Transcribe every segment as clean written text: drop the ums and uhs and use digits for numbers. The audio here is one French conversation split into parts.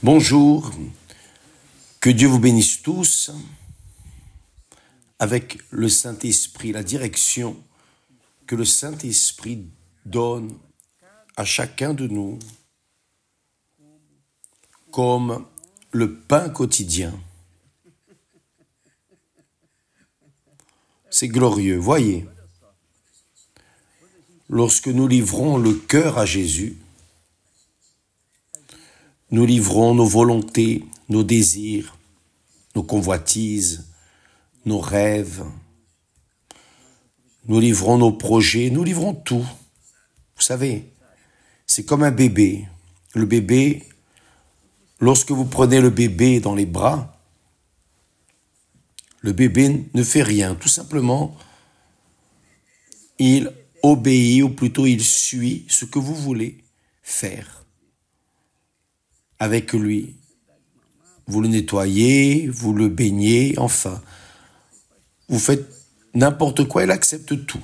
Bonjour, que Dieu vous bénisse tous avec le Saint-Esprit, la direction que le Saint-Esprit donne à chacun de nous comme le pain quotidien. C'est glorieux, voyez. Lorsque nous livrons le cœur à Jésus, nous livrons nos volontés, nos désirs, nos convoitises, nos rêves. Nous livrons nos projets, nous livrons tout. Vous savez, c'est comme un bébé. Le bébé, lorsque vous prenez le bébé dans les bras, le bébé ne fait rien. Tout simplement, il obéit, ou plutôt il suit ce que vous voulez faire avec lui. Vous le nettoyez, vous le baignez, enfin. Vous faites n'importe quoi, il accepte tout.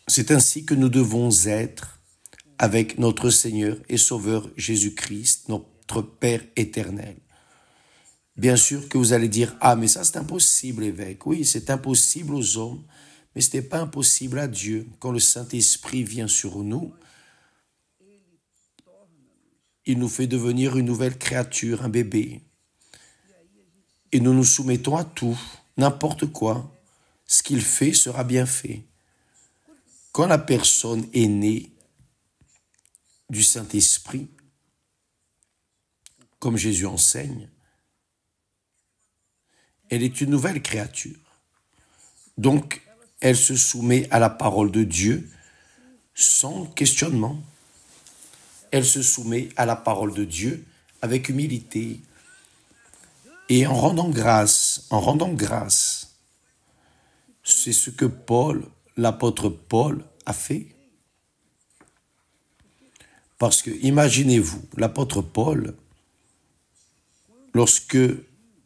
C'est ainsi que nous devons être avec notre Seigneur et Sauveur Jésus-Christ, notre Père éternel. Bien sûr que vous allez dire, ah mais ça c'est impossible évêque. Oui, c'est impossible aux hommes, mais ce n'est pas impossible à Dieu. Quand le Saint-Esprit vient sur nous, il nous fait devenir une nouvelle créature, un bébé. Et nous nous soumettons à tout, n'importe quoi. Ce qu'il fait sera bien fait. Quand la personne est née du Saint-Esprit, comme Jésus enseigne, elle est une nouvelle créature. Donc, elle se soumet à la parole de Dieu sans questionnement. Elle se soumet à la parole de Dieu avec humilité et en rendant grâce. C'est ce que l'apôtre Paul a fait. Parce que, imaginez-vous, l'apôtre Paul, lorsque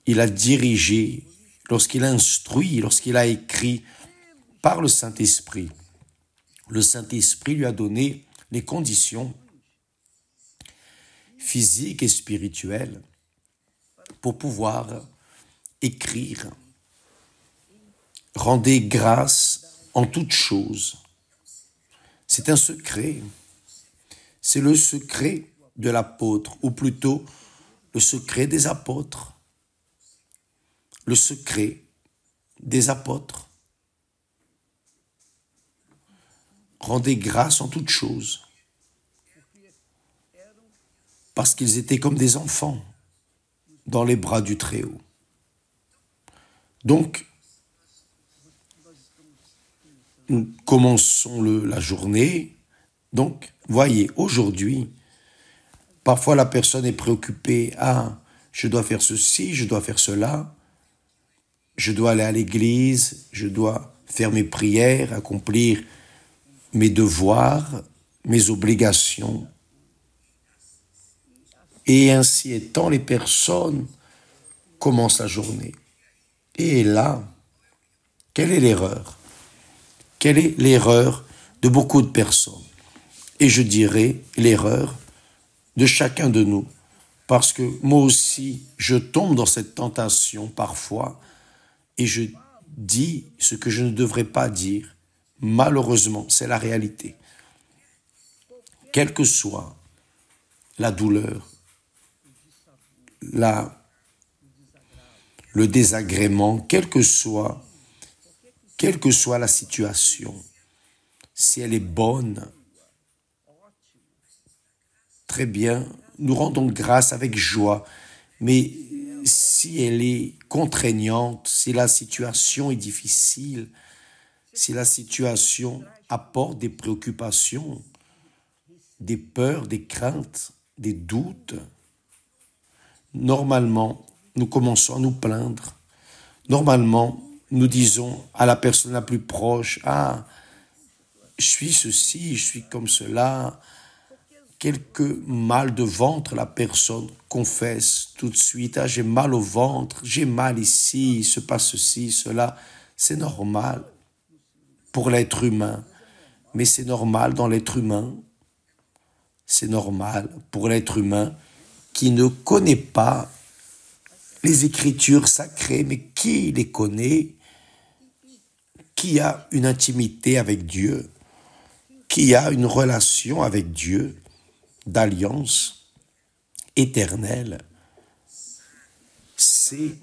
il a dirigé, lorsqu'il a instruit, lorsqu'il a écrit par le Saint-Esprit, le Saint-Esprit lui a donné les conditions physiques et spirituelles pour pouvoir écrire. Rendez grâce en toutes choses. C'est un secret. C'est le secret de l'apôtre, ou plutôt le secret des apôtres. Le secret des apôtres. Rendez grâce en toutes choses. Parce qu'ils étaient comme des enfants dans les bras du Très-Haut. Donc, nous commençons la journée. Donc, voyez, aujourd'hui, parfois la personne est préoccupée. Ah, je dois faire ceci, je dois faire cela. Je dois aller à l'église, je dois faire mes prières, accomplir mes devoirs, mes obligations. Et ainsi étant, les personnes commencent la journée. Et là, quelle est l'erreur? Quelle est l'erreur de beaucoup de personnes? Et je dirais l'erreur de chacun de nous. Parce que moi aussi, je tombe dans cette tentation parfois et je dis ce que je ne devrais pas dire. Malheureusement, c'est la réalité. Quelle que soit la douleur, le désagrément, quelle que soit la situation, si elle est bonne, très bien, nous rendons grâce avec joie, mais si elle est contraignante, si la situation est difficile, si la situation apporte des préoccupations, des peurs, des craintes, des doutes, normalement, nous commençons à nous plaindre. Normalement, nous disons à la personne la plus proche, « Ah, je suis ceci, je suis comme cela. » Quelque mal de ventre, la personne confesse tout de suite, « Ah, j'ai mal au ventre, j'ai mal ici, il se passe ceci, cela. » C'est normal pour l'être humain. Mais c'est normal dans l'être humain, c'est normal pour l'être humain qui ne connaît pas les Écritures sacrées, mais qui les connaît, qui a une intimité avec Dieu, qui a une relation avec Dieu, d'alliance éternelle, c'est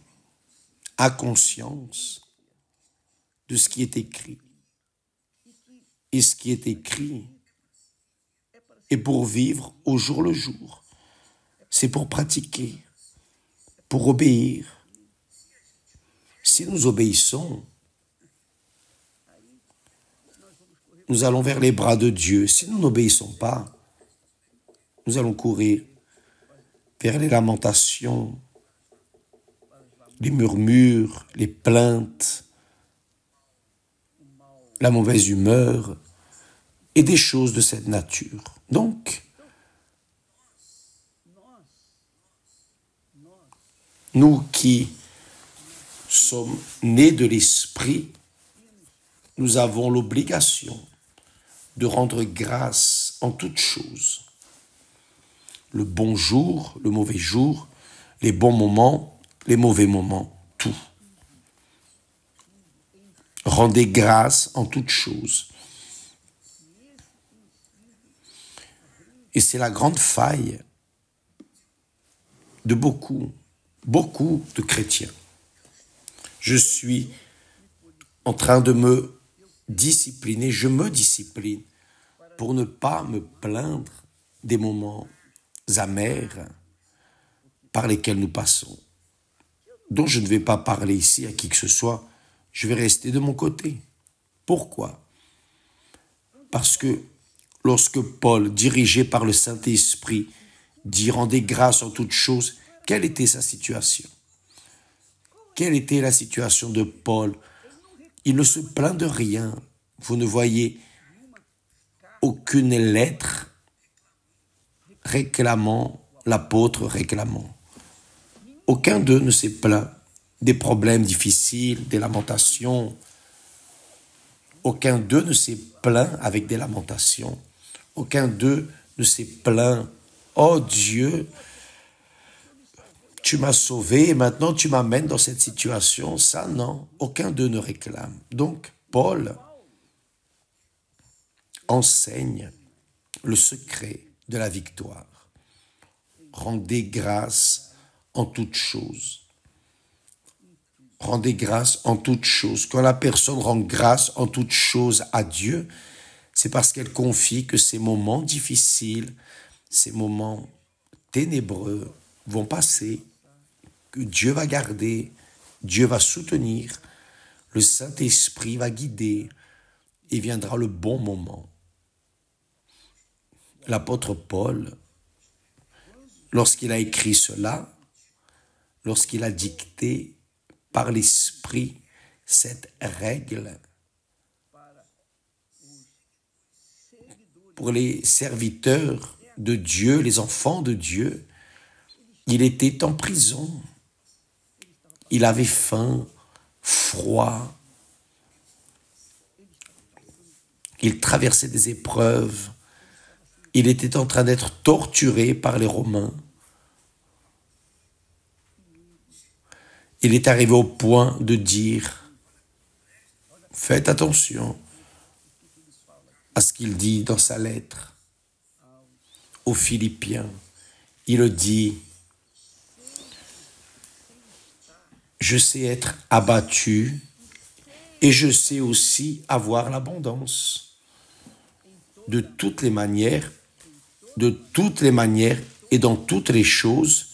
à conscience de ce qui est écrit. Et ce qui est écrit est pour vivre au jour le jour. C'est pour pratiquer, pour obéir. Si nous obéissons, nous allons vers les bras de Dieu. Si nous n'obéissons pas, nous allons courir vers les lamentations, les murmures, les plaintes, la mauvaise humeur et des choses de cette nature. Donc, nous qui sommes nés de l'Esprit, nous avons l'obligation de rendre grâce en toutes choses. Le bon jour, le mauvais jour, les bons moments, les mauvais moments, tout. Rendez grâce en toutes choses. Et c'est la grande faille de beaucoup de chrétiens. Je suis en train de me discipliner, je me discipline pour ne pas me plaindre des moments amers par lesquels nous passons, dont je ne vais pas parler ici à qui que ce soit, je vais rester de mon côté. Pourquoi? Parce que lorsque Paul, dirigé par le Saint-Esprit, dit « Rendez grâce en toutes choses », quelle était sa situation? Quelle était la situation de Paul? Il ne se plaint de rien. Vous ne voyez aucune lettre réclamant, l'apôtre réclamant. Aucun d'eux ne s'est plaint des problèmes difficiles, des lamentations. Aucun d'eux ne s'est plaint avec des lamentations. Aucun d'eux ne s'est plaint « Oh Dieu, tu m'as sauvé et maintenant tu m'amènes dans cette situation. » Ça, non, aucun d'eux ne réclame. Donc, Paul enseigne le secret de la victoire. Rendez grâce en toutes choses. Rendez grâce en toutes choses. Quand la personne rend grâce en toutes choses à Dieu, c'est parce qu'elle confie que ces moments difficiles, ces moments ténébreux vont passer, que Dieu va garder, Dieu va soutenir, le Saint-Esprit va guider et viendra le bon moment. L'apôtre Paul, lorsqu'il a écrit cela, lorsqu'il a dicté par l'Esprit cette règle pour les serviteurs de Dieu, les enfants de Dieu, il était en prison. Il avait faim, froid. Il traversait des épreuves. Il était en train d'être torturé par les Romains. Il est arrivé au point de dire, faites attention à ce qu'il dit dans sa lettre aux Philippiens. Il dit, je sais être abattu et je sais aussi avoir l'abondance. De toutes les manières et dans toutes les choses,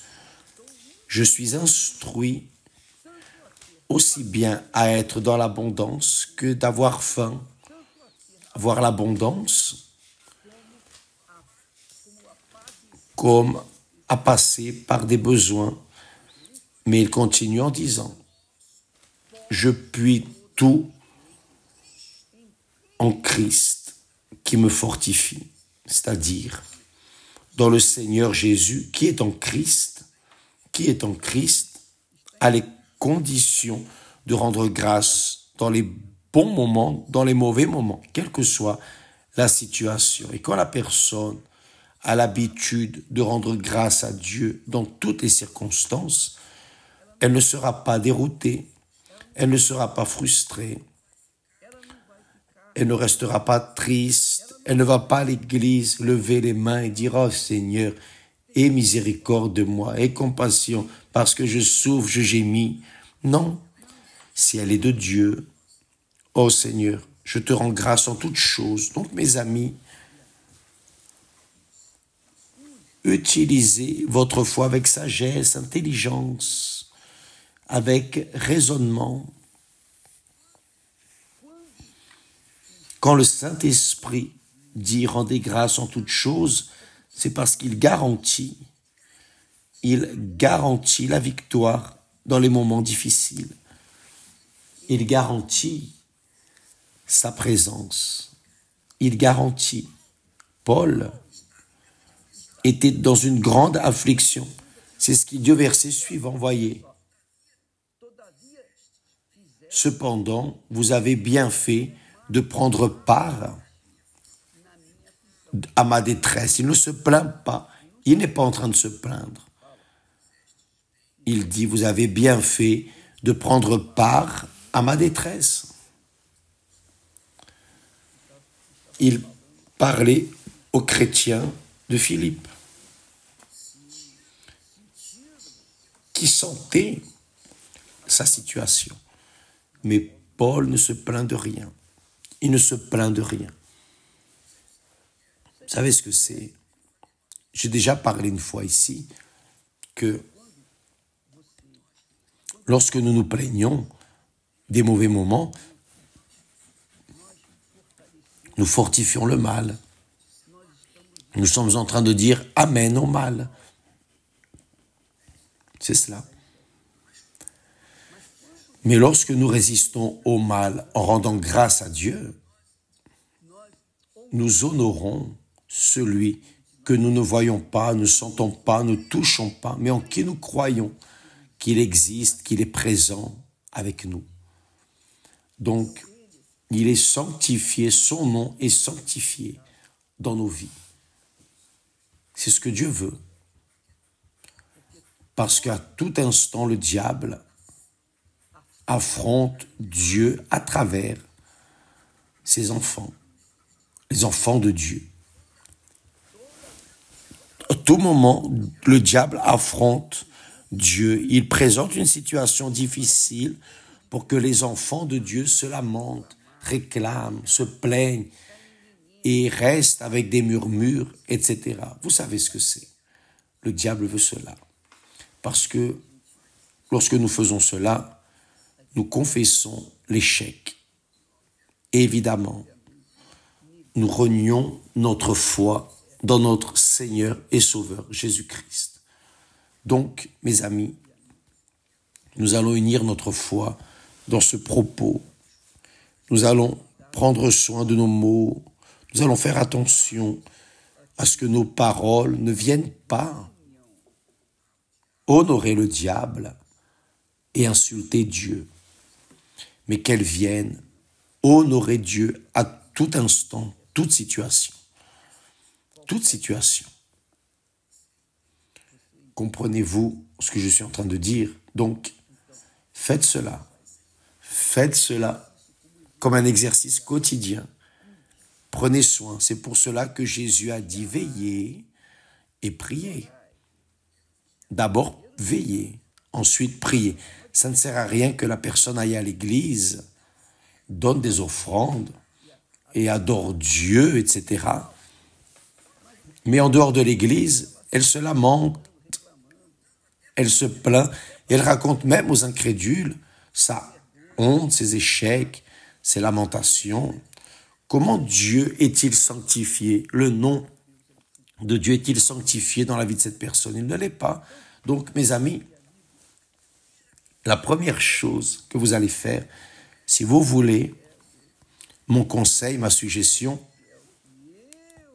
je suis instruit aussi bien à être dans l'abondance que d'avoir faim. Avoir l'abondance comme à passer par des besoins. Mais il continue en disant, je puis tout en Christ qui me fortifie, c'est-à-dire dans le Seigneur Jésus qui est en Christ a les conditions de rendre grâce dans les bons moments, dans les mauvais moments, quelles que soient la situation. Et quand la personne a l'habitude de rendre grâce à Dieu dans toutes les circonstances, elle ne sera pas déroutée, elle ne sera pas frustrée, elle ne restera pas triste, elle ne va pas à l'église lever les mains et dire « Oh Seigneur, aie miséricorde de moi, aie compassion, parce que je souffre, je gémis. » Non, si elle est de Dieu, « Oh Seigneur, je te rends grâce en toutes choses. » Donc mes amis, utilisez votre foi avec sagesse, intelligence, avec raisonnement. Quand le Saint-Esprit dit « rendez grâce en toutes choses », c'est parce qu'il garantit la victoire dans les moments difficiles. Il garantit sa présence. Il garantit. Paul était dans une grande affliction. C'est ce qu'il dit au verset suivant, voyez. Cependant, vous avez bien fait de prendre part à ma détresse. Il ne se plaint pas. Il n'est pas en train de se plaindre. Il dit, vous avez bien fait de prendre part à ma détresse. Il parlait aux chrétiens de Philippe qui sentaient sa situation. Mais Paul ne se plaint de rien. Il ne se plaint de rien. Vous savez ce que c'est? J'ai déjà parlé une fois ici que lorsque nous nous plaignons des mauvais moments, nous fortifions le mal. Nous sommes en train de dire « Amen » au mal. C'est cela. Mais lorsque nous résistons au mal en rendant grâce à Dieu, nous honorons celui que nous ne voyons pas, ne sentons pas, ne touchons pas, mais en qui nous croyons qu'il existe, qu'il est présent avec nous. Donc, il est sanctifié, son nom est sanctifié dans nos vies. C'est ce que Dieu veut. Parce qu'à tout instant, le diable affronte Dieu à travers ses enfants, les enfants de Dieu. À tout moment, le diable affronte Dieu. Il présente une situation difficile pour que les enfants de Dieu se lamentent, réclament, se plaignent et restent avec des murmures, etc. Vous savez ce que c'est. Le diable veut cela. Parce que lorsque nous faisons cela, nous confessons l'échec. Et évidemment, nous renions notre foi dans notre Seigneur et Sauveur Jésus-Christ. Donc, mes amis, nous allons unir notre foi dans ce propos. Nous allons prendre soin de nos mots. Nous allons faire attention à ce que nos paroles ne viennent pas honorer le diable et insulter Dieu, mais qu'elles viennent honorer Dieu à tout instant, toute situation. Toute situation. Comprenez-vous ce que je suis en train de dire? Donc, faites cela. Faites cela comme un exercice quotidien. Prenez soin. C'est pour cela que Jésus a dit veillez et priez. D'abord, veillez. Ensuite, priez. Ça ne sert à rien que la personne aille à l'église, donne des offrandes et adore Dieu, etc. Mais en dehors de l'église, elle se lamente, elle se plaint, et elle raconte même aux incrédules sa honte, ses échecs, ses lamentations. Comment Dieu est-il sanctifié? Le nom de Dieu est-il sanctifié dans la vie de cette personne? Il ne l'est pas. Donc, mes amis, la première chose que vous allez faire, si vous voulez, mon conseil, ma suggestion,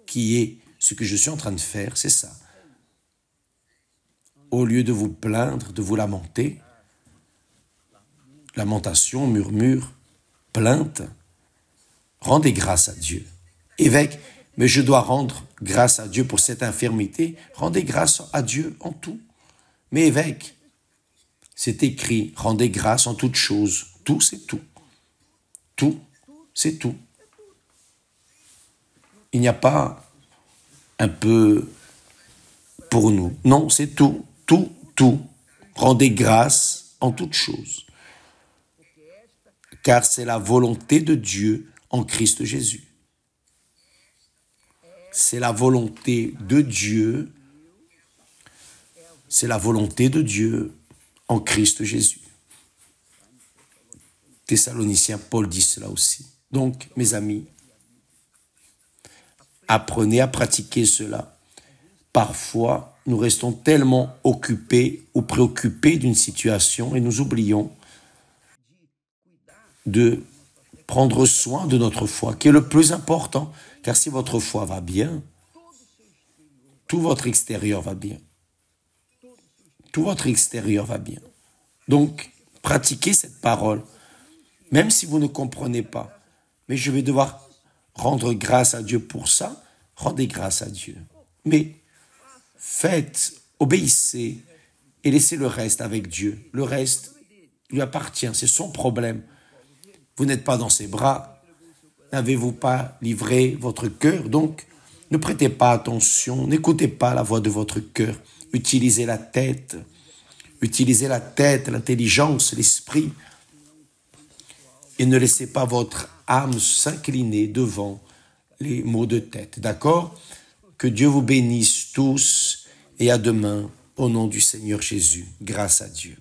qui est ce que je suis en train de faire, c'est ça. Au lieu de vous plaindre, de vous lamenter, lamentation, murmure, plainte, rendez grâce à Dieu évêque, mais je dois rendre grâce à Dieu pour cette infirmité. Rendez grâce à Dieu en tout. Mais évêque, c'est écrit, rendez grâce en toutes choses. Tout, c'est tout. Tout, c'est tout. Il n'y a pas un peu pour nous. Non, c'est tout, tout, tout. Rendez grâce en toutes choses. Car c'est la volonté de Dieu en Christ Jésus. C'est la volonté de Dieu. C'est la volonté de Dieu en Christ Jésus. Thessaloniciens, Paul dit cela aussi. Donc, mes amis, apprenez à pratiquer cela. Parfois, nous restons tellement occupés ou préoccupés d'une situation et nous oublions de prendre soin de notre foi, qui est le plus important. Car si votre foi va bien, tout votre extérieur va bien. Tout votre extérieur va bien. Donc, pratiquez cette parole, même si vous ne comprenez pas. Mais je vais devoir rendre grâce à Dieu pour ça. Rendez grâce à Dieu. Mais faites, obéissez et laissez le reste avec Dieu. Le reste lui appartient, c'est son problème. Vous n'êtes pas dans ses bras. N'avez-vous pas livré votre cœur? Donc, ne prêtez pas attention, n'écoutez pas la voix de votre cœur. Utilisez la tête, l'intelligence, l'esprit. Et ne laissez pas votre âme s'incliner devant les maux de tête. D'accord? Que Dieu vous bénisse tous et à demain au nom du Seigneur Jésus. Grâce à Dieu.